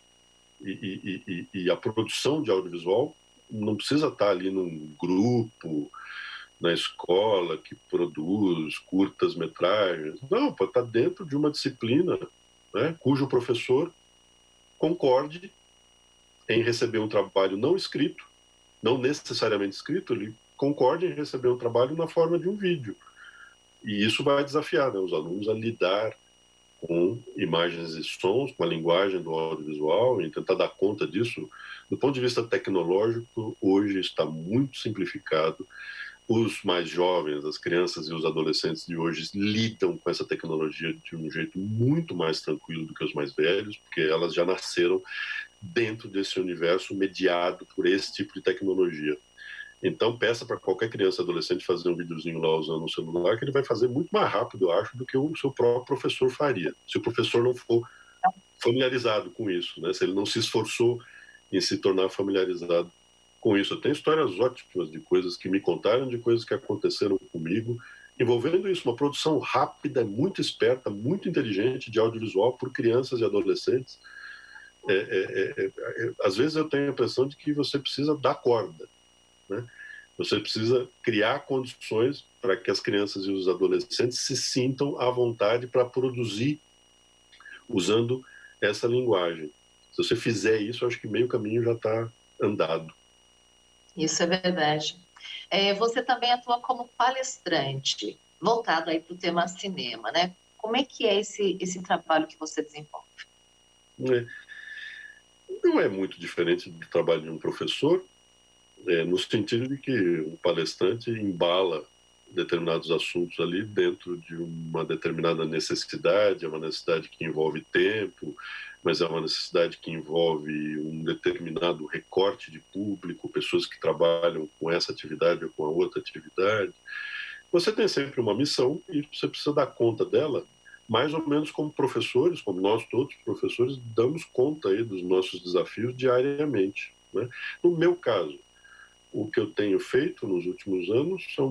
E a produção de audiovisual não precisa estar ali num grupo, na escola, que produz curtas-metragens. Não, pode estar dentro de uma disciplina, né, cujo professor concorde em receber um trabalho não escrito, não necessariamente escrito, ele concorde em receber um trabalho na forma de um vídeo. E isso vai desafiar, né, os alunos a lidar com imagens e sons, com a linguagem do audiovisual, e tentar dar conta disso. Do ponto de vista tecnológico, hoje está muito simplificado. Os mais jovens, as crianças e os adolescentes de hoje lidam com essa tecnologia de um jeito muito mais tranquilo do que os mais velhos, porque elas já nasceram dentro desse universo mediado por esse tipo de tecnologia. Então, peça para qualquer criança e adolescente fazer um videozinho lá usando o celular, que ele vai fazer muito mais rápido, eu acho, do que o seu próprio professor faria. Se o professor não for familiarizado com isso, né? Se ele não se esforçou em se tornar familiarizado com isso. Eu tenho histórias ótimas de coisas que me contaram, de coisas que aconteceram comigo, envolvendo isso, uma produção rápida, muito esperta, muito inteligente de audiovisual por crianças e adolescentes. Às vezes eu tenho a impressão de que você precisa dar corda, né? Você precisa criar condições para que as crianças e os adolescentes se sintam à vontade para produzir usando essa linguagem. Se você fizer isso, acho que meio caminho já está andado. Isso é verdade. Você também atua como palestrante, voltado aí para o tema cinema, né? Como é que é esse trabalho que você desenvolve? Não é muito diferente do trabalho de um professor, no sentido de que um palestrante embala determinados assuntos ali dentro de uma determinada necessidade, é uma necessidade que envolve tempo, mas é uma necessidade que envolve um determinado recorte de público, pessoas que trabalham com essa atividade ou com a outra atividade. Você tem sempre uma missão e você precisa dar conta dela, mais ou menos como professores, como nós todos professores, damos conta aí dos nossos desafios diariamente, né? No meu caso, o que eu tenho feito nos últimos anos são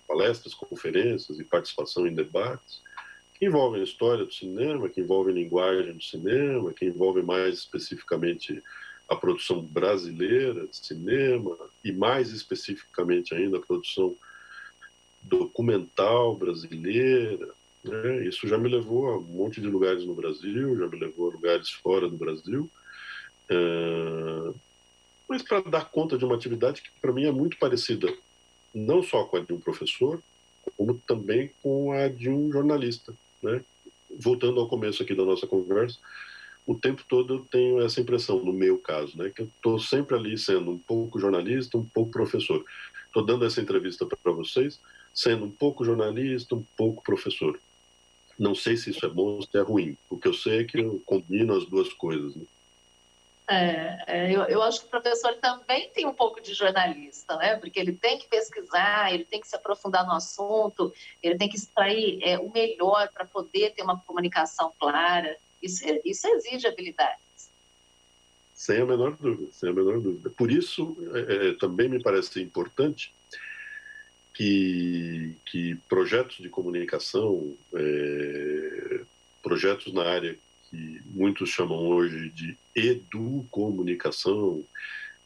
palestras, conferências e participação em debates que envolvem a história do cinema, que envolvem a linguagem do cinema, que envolvem mais especificamente a produção brasileira de cinema e mais especificamente ainda a produção documental brasileira, né? Isso já me levou a um monte de lugares no Brasil, já me levou a lugares fora do Brasil. Mas para dar conta de uma atividade que para mim é muito parecida, não só com a de um professor, como também com a de um jornalista, né? Voltando ao começo aqui da nossa conversa, o tempo todo eu tenho essa impressão, no meu caso, né, que eu estou sempre ali sendo um pouco jornalista, um pouco professor. Estou dando essa entrevista para vocês, sendo um pouco jornalista, um pouco professor. Não sei se isso é bom ou se é ruim. O que eu sei é que eu combino as duas coisas, né? Eu acho que o professor também tem um pouco de jornalista, né? Porque ele tem que pesquisar, ele tem que se aprofundar no assunto, ele tem que extrair o melhor para poder ter uma comunicação clara. Isso exige habilidades. Sem a menor dúvida, sem a menor dúvida. Por isso, também me parece importante que projetos de comunicação, projetos na área que muitos chamam hoje de educomunicação,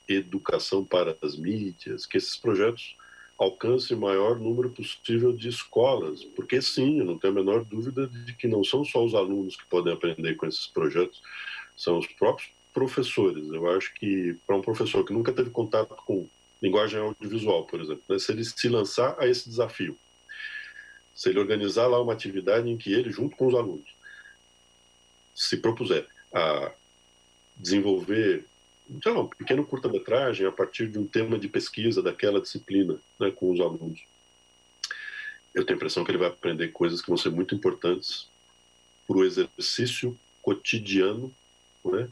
educação para as mídias, que esses projetos alcance o maior número possível de escolas, porque sim, eu não tenho a menor dúvida de que não são só os alunos que podem aprender com esses projetos, são os próprios professores. Eu acho que para um professor que nunca teve contato com linguagem audiovisual, por exemplo, né, se ele se lançar a esse desafio, se ele organizar lá uma atividade em que ele, junto com os alunos, se propuser a desenvolver, sei lá, um pequeno curta-metragem a partir de um tema de pesquisa daquela disciplina, né, com os alunos, eu tenho a impressão que ele vai aprender coisas que vão ser muito importantes para o exercício cotidiano, né,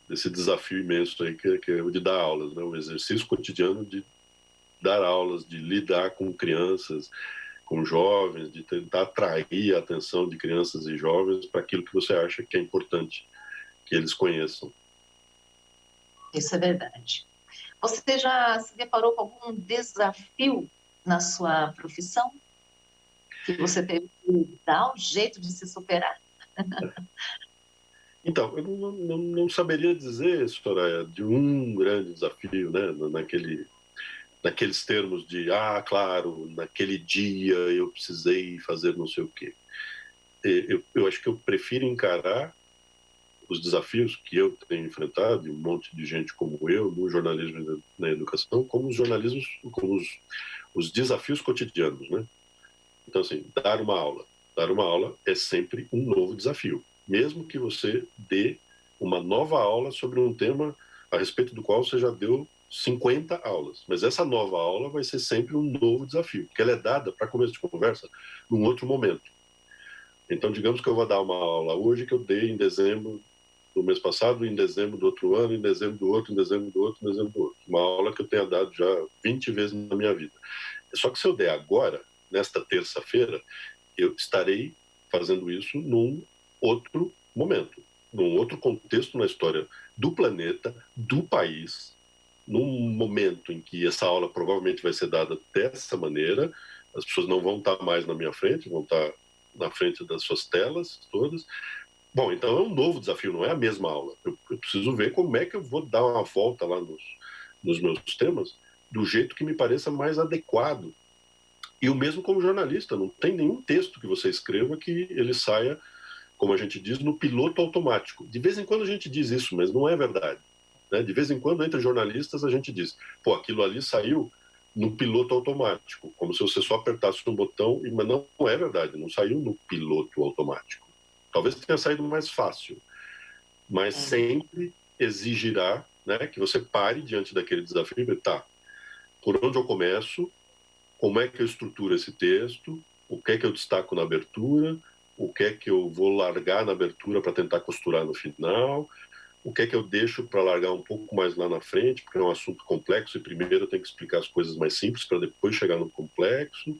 desse desafio imenso aí que é o de dar aulas, né, o exercício cotidiano de dar aulas, de lidar com crianças, com jovens, de tentar atrair a atenção de crianças e jovens para aquilo que você acha que é importante que eles conheçam. Isso é verdade. Você já se deparou com algum desafio na sua profissão que você teve que dar um jeito de se superar? Então, eu não saberia dizer, Soraya, de um grande desafio, né, naqueles termos de, claro, naquele dia eu precisei fazer não sei o quê. Eu acho que eu prefiro encarar os desafios que eu tenho enfrentado, e um monte de gente como eu, no jornalismo e na educação, como os desafios cotidianos, né? Então, assim, dar uma aula é sempre um novo desafio, mesmo que você dê uma nova aula sobre um tema a respeito do qual você já deu 50 aulas. Mas essa nova aula vai ser sempre um novo desafio, porque ela é dada, para começo de conversa, num outro momento. Então, digamos que eu vou dar uma aula hoje que eu dei em dezembro do mês passado, em dezembro do outro ano, em dezembro do outro, em dezembro do outro, em dezembro do outro. Uma aula que eu tenha dado já 20 vezes na minha vida. Só que se eu der agora, nesta terça-feira, eu estarei fazendo isso num outro momento, num outro contexto na história do planeta, do país, num momento em que essa aula provavelmente vai ser dada dessa maneira, as pessoas não vão estar mais na minha frente, vão estar na frente das suas telas todas. Bom, então é um novo desafio, não é a mesma aula. Eu preciso ver como é que eu vou dar uma volta lá nos meus temas do jeito que me pareça mais adequado. E o mesmo como jornalista, não tem nenhum texto que você escreva que ele saia, como a gente diz, no piloto automático. De vez em quando a gente diz isso, mas não é verdade, né? De vez em quando, entre jornalistas, a gente diz, pô, aquilo ali saiu no piloto automático, como se você só apertasse um botão, mas não é verdade, não saiu no piloto automático. Talvez tenha saído mais fácil, mas sempre exigirá, né, que você pare diante daquele desafio e diga, tá, por onde eu começo, como é que eu estruturo esse texto, o que é que eu destaco na abertura, o que é que eu vou largar na abertura para tentar costurar no final, o que é que eu deixo para largar um pouco mais lá na frente, porque é um assunto complexo e primeiro eu tenho que explicar as coisas mais simples para depois chegar no complexo.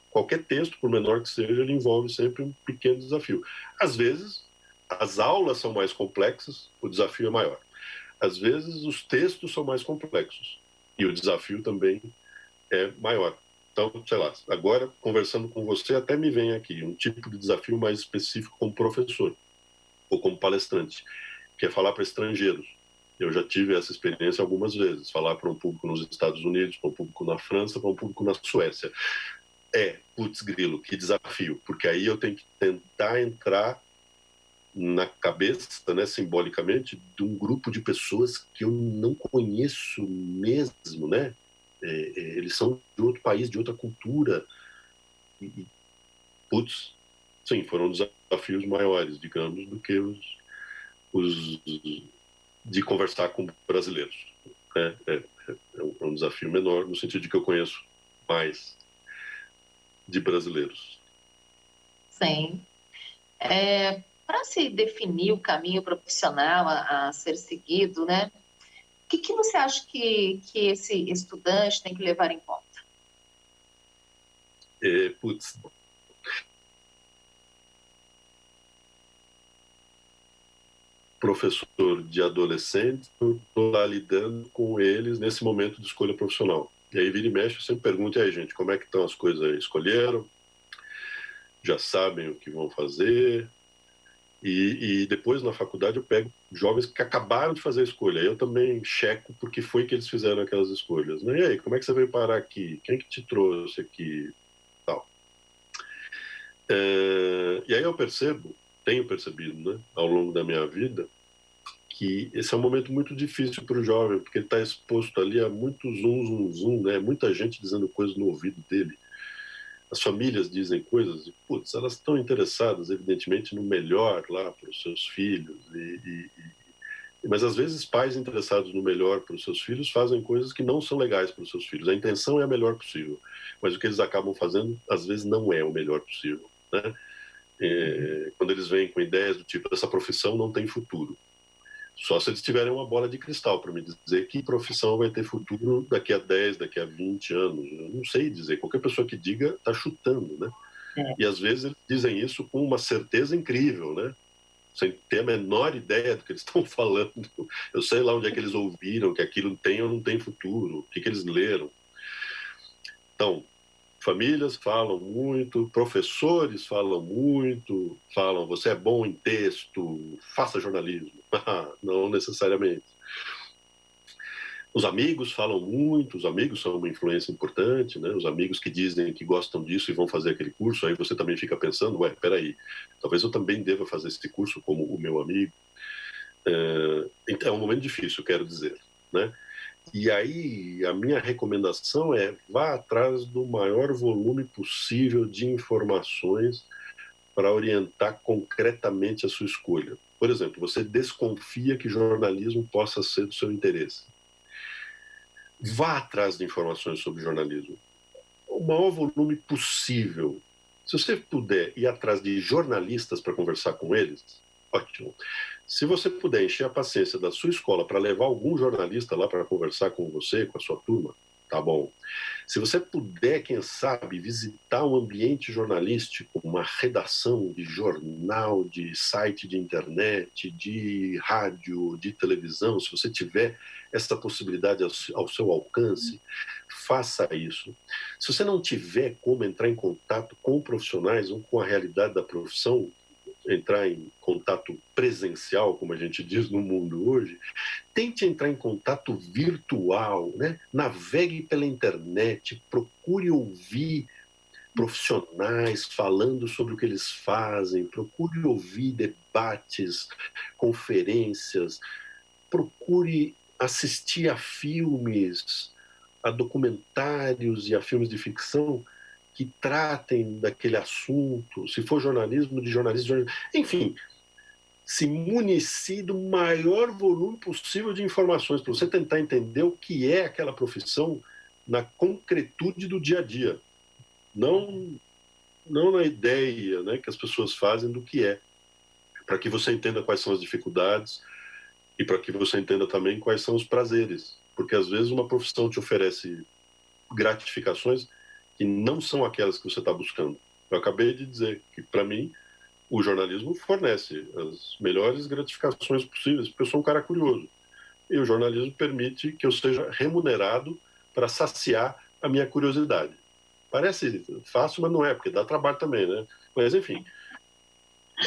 Qualquer texto, por menor que seja, ele envolve sempre um pequeno desafio. Às vezes, as aulas são mais complexas, o desafio é maior. Às vezes, os textos são mais complexos e o desafio também é maior. Então, sei lá, agora, conversando com você, até me vem aqui um tipo de desafio mais específico como professor ou como palestrante, que é falar para estrangeiros. Eu já tive essa experiência algumas vezes, falar para um público nos Estados Unidos, para um público na França, para um público na Suécia. Putz grilo, que desafio, porque aí eu tenho que tentar entrar na cabeça, né, simbolicamente, de um grupo de pessoas que eu não conheço mesmo, né? Eles são de outro país, de outra cultura. Putz, sim, foram desafios maiores, digamos, do que os de conversar com brasileiros. É um desafio menor, no sentido de que eu conheço mais de brasileiros. Sim. Para se definir o caminho profissional a ser seguido, né? O que você acha que esse estudante tem que levar em conta? Putz, professor de adolescentes, estou lá lidando com eles nesse momento de escolha profissional. E aí, vira e mexe, eu sempre pergunto, e aí, gente, como é que estão as coisas aí? Escolheram? Já sabem o que vão fazer? E depois, na faculdade, eu pego jovens que acabaram de fazer a escolha. Eu também checo porque foi que eles fizeram aquelas escolhas, né? E aí, como é que você veio parar aqui? Quem que te trouxe aqui? Tal. E aí eu tenho percebido, né, ao longo da minha vida, que esse é um momento muito difícil para o jovem, porque ele está exposto ali a muito zum, né? Muita gente dizendo coisas no ouvido dele. As famílias dizem coisas e, putz, elas estão interessadas, evidentemente, no melhor lá para os seus filhos. Mas, às vezes, pais interessados no melhor para os seus filhos fazem coisas que não são legais para os seus filhos. A intenção é a melhor possível, mas o que eles acabam fazendo, às vezes, não é o melhor possível, né? Quando eles vêm com ideias do tipo, essa profissão não tem futuro. Só se eles tiverem uma bola de cristal para me dizer que profissão vai ter futuro daqui a 10, daqui a 20 anos. Eu não sei dizer. Qualquer pessoa que diga está chutando, né? E às vezes eles dizem isso com uma certeza incrível, né? Sem ter a menor ideia do que eles estão falando. Eu sei lá onde é que eles ouviram que aquilo tem ou não tem futuro, o que eles leram. Então, famílias falam muito, professores falam muito, falam, você é bom em texto, faça jornalismo. Não necessariamente. Os amigos falam muito, os amigos são uma influência importante, né? Os amigos que dizem que gostam disso e vão fazer aquele curso, aí você também fica pensando, ué, peraí, talvez eu também deva fazer esse curso como o meu amigo. Então, é um momento difícil, quero dizer, né? E aí, a minha recomendação é vá atrás do maior volume possível de informações para orientar concretamente a sua escolha. Por exemplo, você desconfia que jornalismo possa ser do seu interesse. Vá atrás de informações sobre jornalismo. O maior volume possível. Se você puder ir atrás de jornalistas para conversar com eles, ótimo. Se você puder encher a paciência da sua escola para levar algum jornalista lá para conversar com você, com a sua turma, tá bom. Se você puder, quem sabe, visitar um ambiente jornalístico, uma redação de jornal, de site de internet, de rádio, de televisão, se você tiver essa possibilidade ao seu alcance, faça isso. Se você não tiver como entrar em contato com profissionais ou com a realidade da profissão, entrar em contato presencial, como a gente diz no mundo hoje, tente entrar em contato virtual, né? Navegue pela internet, procure ouvir profissionais falando sobre o que eles fazem, procure ouvir debates, conferências, procure assistir a filmes, a documentários e a filmes de ficção que tratem daquele assunto, se for jornalismo, de jornalismo, enfim, se municie do maior volume possível de informações para você tentar entender o que é aquela profissão na concretude do dia a dia, não na ideia, né, que as pessoas fazem do que é, para que você entenda quais são as dificuldades e para que você entenda também quais são os prazeres, porque às vezes uma profissão te oferece gratificações que não são aquelas que você está buscando. Eu acabei de dizer que, para mim, o jornalismo fornece as melhores gratificações possíveis, porque eu sou um cara curioso. E o jornalismo permite que eu seja remunerado para saciar a minha curiosidade. Parece fácil, mas não é, porque dá trabalho também, né? Mas, enfim,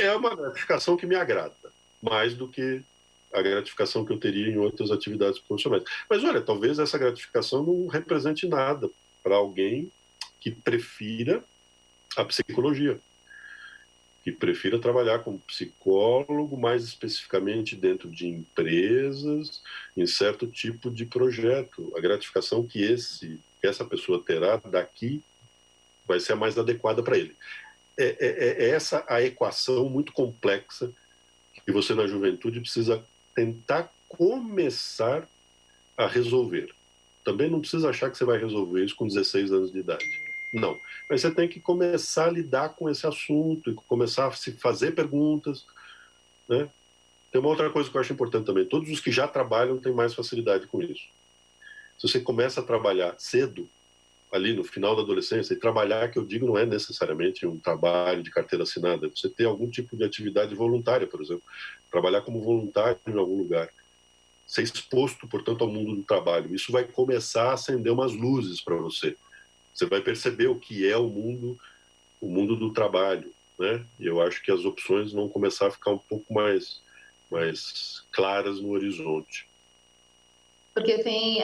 é uma gratificação que me agrada, mais do que a gratificação que eu teria em outras atividades profissionais. Mas, olha, talvez essa gratificação não represente nada para alguém que prefira a psicologia, que prefira trabalhar como psicólogo, mais especificamente dentro de empresas, em certo tipo de projeto. A gratificação que essa pessoa terá daqui vai ser a mais adequada para ele. É essa a equação muito complexa que você, na juventude, precisa tentar começar a resolver. Também não precisa achar que você vai resolver isso com 16 anos de idade. Não. Mas você tem que começar a lidar com esse assunto e começar a se fazer perguntas, né? Tem uma outra coisa que eu acho importante também. Todos os que já trabalham têm mais facilidade com isso. Se você começa a trabalhar cedo, ali no final da adolescência, e trabalhar, que eu digo, não é necessariamente um trabalho de carteira assinada, você ter algum tipo de atividade voluntária, por exemplo. Trabalhar como voluntário em algum lugar. Ser exposto, portanto, ao mundo do trabalho. Isso vai começar a acender umas luzes para você. Você vai perceber o que é o mundo do trabalho. né? E eu acho que as opções vão começar a ficar um pouco mais claras no horizonte. Porque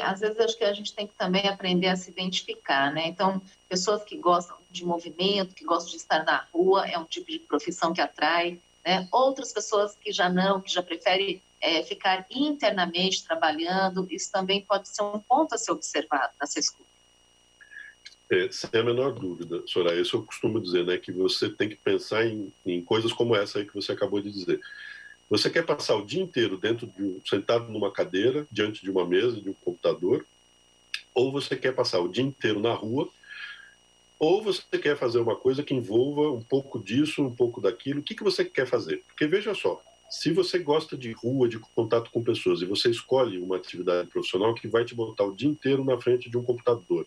às vezes, acho que a gente tem que também aprender a se identificar, né? Então, pessoas que gostam de movimento, que gostam de estar na rua, é um tipo de profissão que atrai, né? Outras pessoas que já não, que já preferem ficar internamente trabalhando, isso também pode ser um ponto a ser observado nessa escuta. Sem a menor dúvida, Soraya, isso eu costumo dizer, né? Que você tem que pensar em coisas como essa aí que você acabou de dizer. Você quer passar o dia inteiro sentado numa cadeira, diante de uma mesa, de um computador, ou você quer passar o dia inteiro na rua, ou você quer fazer uma coisa que envolva um pouco disso, um pouco daquilo. O que você quer fazer? Porque veja só, se você gosta de rua, de contato com pessoas, e você escolhe uma atividade profissional que vai te botar o dia inteiro na frente de um computador,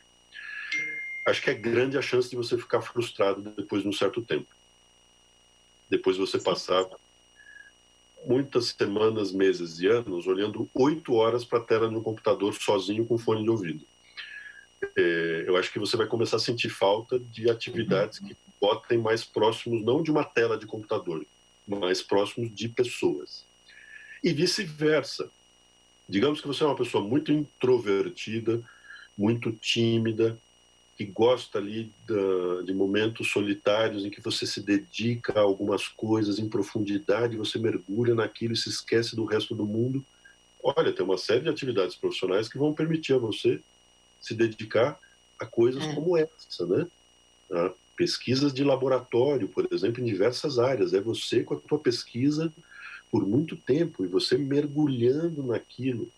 acho que é grande a chance de você ficar frustrado depois de um certo tempo. Depois você passar muitas semanas, meses e anos olhando 8 horas para a tela de um computador sozinho com fone de ouvido. Eu acho que você vai começar a sentir falta de atividades que botem mais próximos, não de uma tela de computador, mais próximos de pessoas. E vice-versa. Digamos que você é uma pessoa muito introvertida, muito tímida, que gosta ali de momentos solitários em que você se dedica a algumas coisas em profundidade, você mergulha naquilo e se esquece do resto do mundo. Olha, tem uma série de atividades profissionais que vão permitir a você se dedicar a coisas como essa, né? A pesquisas de laboratório, por exemplo, em diversas áreas. É você com a tua pesquisa por muito tempo e você mergulhando naquilo.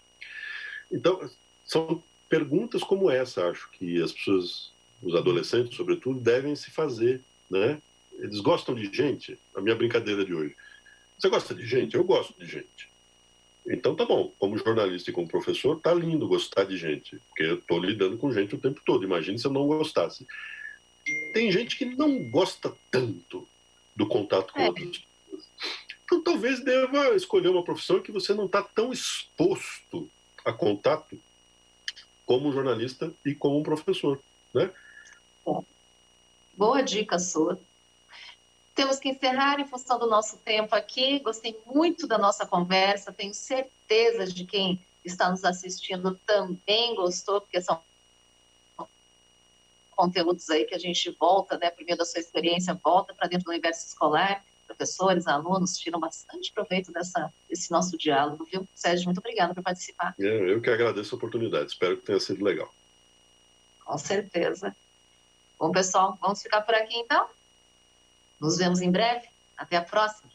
Então, são perguntas como essa, acho que as pessoas, os adolescentes, sobretudo, devem se fazer, né? Eles gostam de gente? A minha brincadeira de hoje. Você gosta de gente? Eu gosto de gente. Então tá bom, como jornalista e como professor, tá lindo gostar de gente, porque eu tô lidando com gente o tempo todo. Imagine se eu não gostasse. Tem gente que não gosta tanto do contato com outras pessoas. Então talvez deva escolher uma profissão que você não está tão exposto a contato como um jornalista e como um professor, né? Boa dica sua. Temos que encerrar em função do nosso tempo aqui. Gostei muito da nossa conversa. Tenho certeza de quem está nos assistindo também gostou, porque são conteúdos aí que a gente volta, né, por meio da sua experiência, volta para dentro do universo escolar. Professores, alunos tiram bastante proveito desse nosso diálogo, viu? Sérgio, muito obrigada por participar. Eu que agradeço a oportunidade. Espero que tenha sido legal. Com certeza. Bom, pessoal, vamos ficar por aqui então? Nos vemos em breve. Até a próxima.